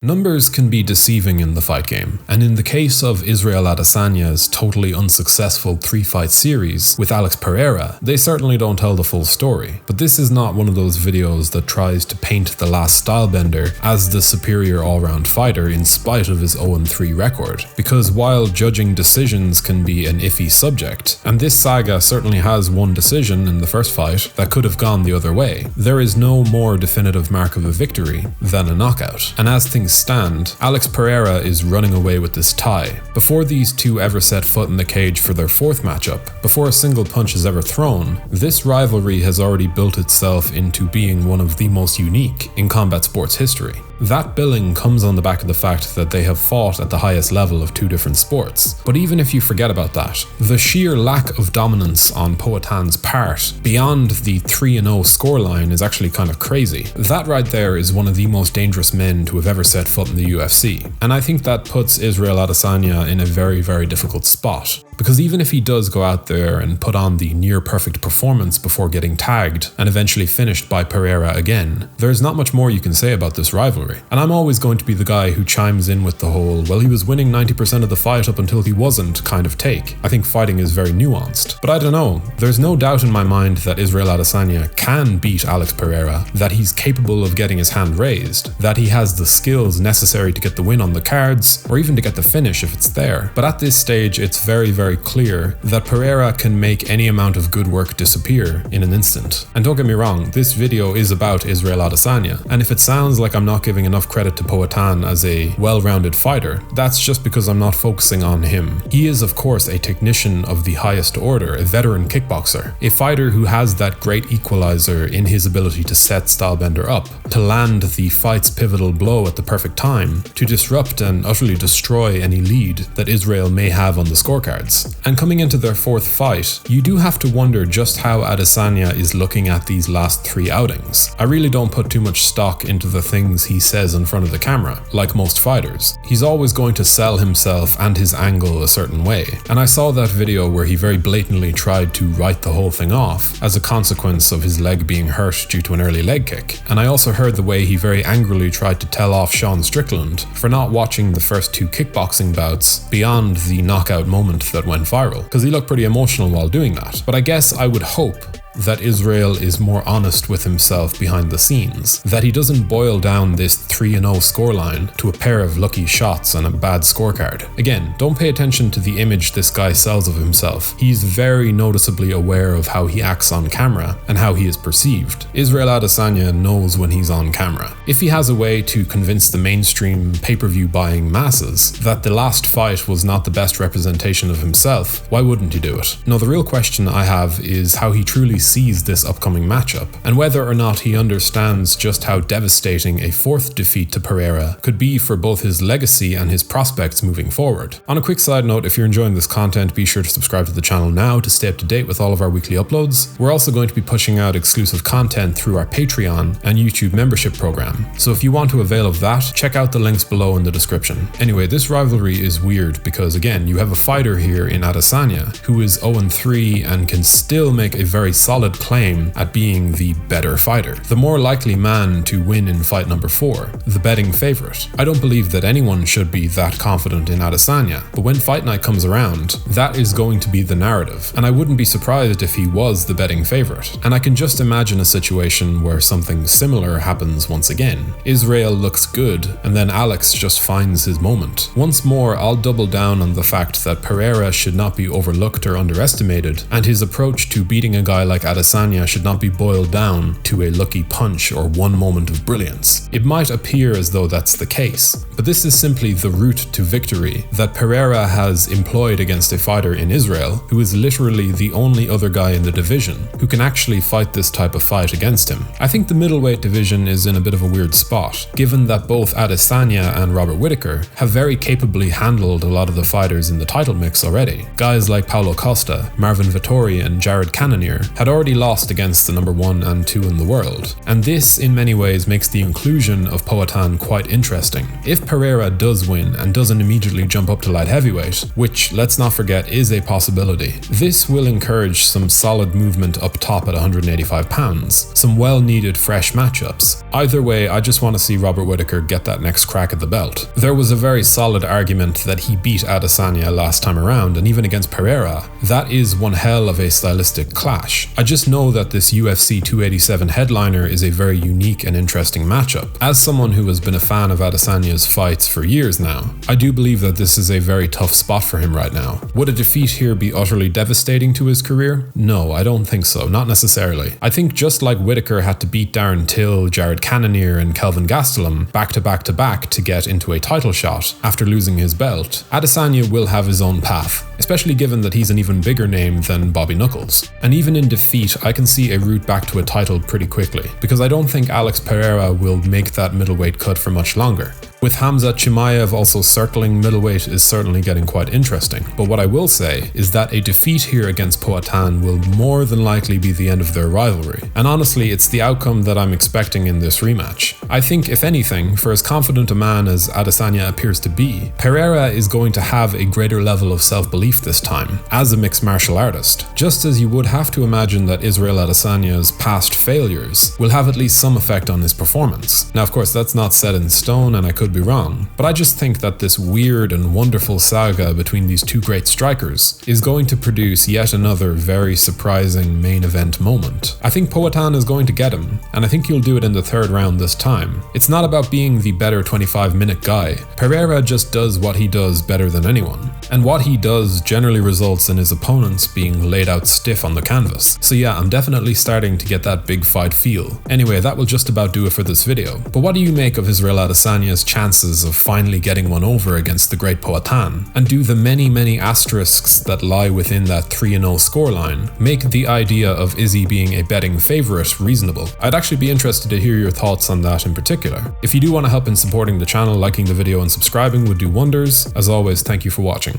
Numbers can be deceiving in the fight game, and in the case of Israel Adesanya's totally unsuccessful 3-fight series with Alex Pereira, they certainly don't tell the full story. But this is not one of those videos that tries to paint the Last Stylebender as the superior all-round fighter in spite of his 0-3 record, because while judging decisions can be an iffy subject, and this saga certainly has one decision in the first fight that could have gone the other way, there is no more definitive mark of a victory than a knockout. And as things stand, Alex Pereira is running away with this tie. Before these two ever set foot in the cage for their fourth matchup, before a single punch is ever thrown, this rivalry has already built itself into being one of the most unique in combat sports history. That billing comes on the back of the fact that they have fought at the highest level of two different sports. But even if you forget about that, the sheer lack of dominance on Poatan's part, beyond the 3-0 scoreline, is actually kind of crazy. That right there is one of the most dangerous men to have ever set foot in the UFC. And I think that puts Israel Adesanya in a very, very difficult spot. Because even if he does go out there and put on the near-perfect performance before getting tagged and eventually finished by Pereira again, there's not much more you can say about this rivalry. And I'm always going to be the guy who chimes in with the whole, well, he was winning 90% of the fight up until he wasn't kind of take. I think fighting is very nuanced. But I don't know, there's no doubt in my mind that Israel Adesanya can beat Alex Pereira, that he's capable of getting his hand raised, that he has the skills necessary to get the win on the cards, or even to get the finish if it's there. But at this stage, it's very, very clear that Pereira can make any amount of good work disappear in an instant. And don't get me wrong, this video is about Israel Adesanya, and if it sounds like I'm not giving enough credit to Poatan as a well-rounded fighter, that's just because I'm not focusing on him. He is of course a technician of the highest order, a veteran kickboxer, a fighter who has that great equalizer in his ability to set Stylebender up, to land the fight's pivotal blow at the perfect time, to disrupt and utterly destroy any lead that Israel may have on the scorecards. And coming into their fourth fight, you do have to wonder just how Adesanya is looking at these last 3 outings. I really don't put too much stock into the things he says in front of the camera, like most fighters. He's always going to sell himself and his angle a certain way, and I saw that video where he very blatantly tried to write the whole thing off as a consequence of his leg being hurt due to an early leg kick, and I also heard the way he very angrily tried to tell off Sean Strickland for not watching the first 2 kickboxing bouts beyond the knockout moment that went viral, because he looked pretty emotional while doing that. But I guess I would hope that Israel is more honest with himself behind the scenes, that he doesn't boil down this 3-0 scoreline to a pair of lucky shots and a bad scorecard. Again, don't pay attention to the image this guy sells of himself. He's very noticeably aware of how he acts on camera and how he is perceived. Israel Adesanya knows when he's on camera. If he has a way to convince the mainstream pay-per-view buying masses that the last fight was not the best representation of himself, why wouldn't he do it? No, the real question I have is how he truly sees this upcoming matchup, and whether or not he understands just how devastating a 4th defeat to Pereira could be for both his legacy and his prospects moving forward. On a quick side note, if you're enjoying this content, be sure to subscribe to the channel now to stay up to date with all of our weekly uploads. We're also going to be pushing out exclusive content through our Patreon and YouTube membership program, so if you want to avail of that, check out the links below in the description. Anyway, this rivalry is weird because again, you have a fighter here in Adesanya who is 0-3 and can still make a very solid claim at being the better fighter, the more likely man to win in fight number 4, the betting favorite. I don't believe that anyone should be that confident in Adesanya, but when fight night comes around, that is going to be the narrative, and I wouldn't be surprised if he was the betting favorite. And I can just imagine a situation where something similar happens once again. Israel looks good, and then Alex just finds his moment. Once more, I'll double down on the fact that Pereira should not be overlooked or underestimated, and his approach to beating a guy like Adesanya should not be boiled down to a lucky punch or one moment of brilliance. It might appear as though that's the case, but this is simply the route to victory that Pereira has employed against a fighter in Israel who is literally the only other guy in the division who can actually fight this type of fight against him. I think the middleweight division is in a bit of a weird spot, given that both Adesanya and Robert Whittaker have very capably handled a lot of the fighters in the title mix already. Guys like Paulo Costa, Marvin Vettori and Jared Cannonier had had already lost against the number 1 and 2 in the world. And this in many ways makes the inclusion of Poatan quite interesting. If Pereira does win and doesn't immediately jump up to light heavyweight, which let's not forget is a possibility, this will encourage some solid movement up top at 185 pounds, some well needed fresh matchups. Either way, I just want to see Robert Whittaker get that next crack at the belt. There was a very solid argument that he beat Adesanya last time around, and even against Pereira, that is one hell of a stylistic clash. I just know that this UFC 287 headliner is a very unique and interesting matchup. As someone who has been a fan of Adesanya's fights for years now, I do believe that this is a very tough spot for him right now. Would a defeat here be utterly devastating to his career? No, I don't think so, not necessarily. I think just like Whittaker had to beat Darren Till, Jared Cannonier and Kelvin Gastelum back to back to back to get into a title shot after losing his belt, Adesanya will have his own path, especially given that he's an even bigger name than Bobby Knuckles. And even in defeat, I can see a route back to a title pretty quickly, because I don't think Alex Pereira will make that middleweight cut for much longer. With Hamza Chimaev also circling middleweight is certainly getting quite interesting, but what I will say is that a defeat here against Poatan will more than likely be the end of their rivalry, and honestly it's the outcome that I'm expecting in this rematch. I think if anything, for as confident a man as Adesanya appears to be, Pereira is going to have a greater level of self-belief this time, as a mixed martial artist, just as you would have to imagine that Israel Adesanya's past failures will have at least some effect on his performance. Now of course that's not set in stone and I could be wrong, but I just think that this weird and wonderful saga between these two great strikers is going to produce yet another very surprising main event moment. I think Poatan is going to get him, and I think he'll do it in the 3rd round this time. It's not about being the better 25-minute guy. Pereira just does what he does better than anyone, and what he does generally results in his opponents being laid out stiff on the canvas. So yeah, I'm definitely starting to get that big fight feel. Anyway, that will just about do it for this video, but what do you make of Israel Adesanya's chances of finally getting one over against the great Poatan? And do the many asterisks that lie within that 3-0 scoreline make the idea of Izzy being a betting favourite reasonable? I'd actually be interested to hear your thoughts on that in particular. If you do want to help in supporting the channel, liking the video and subscribing would do wonders. As always, thank you for watching.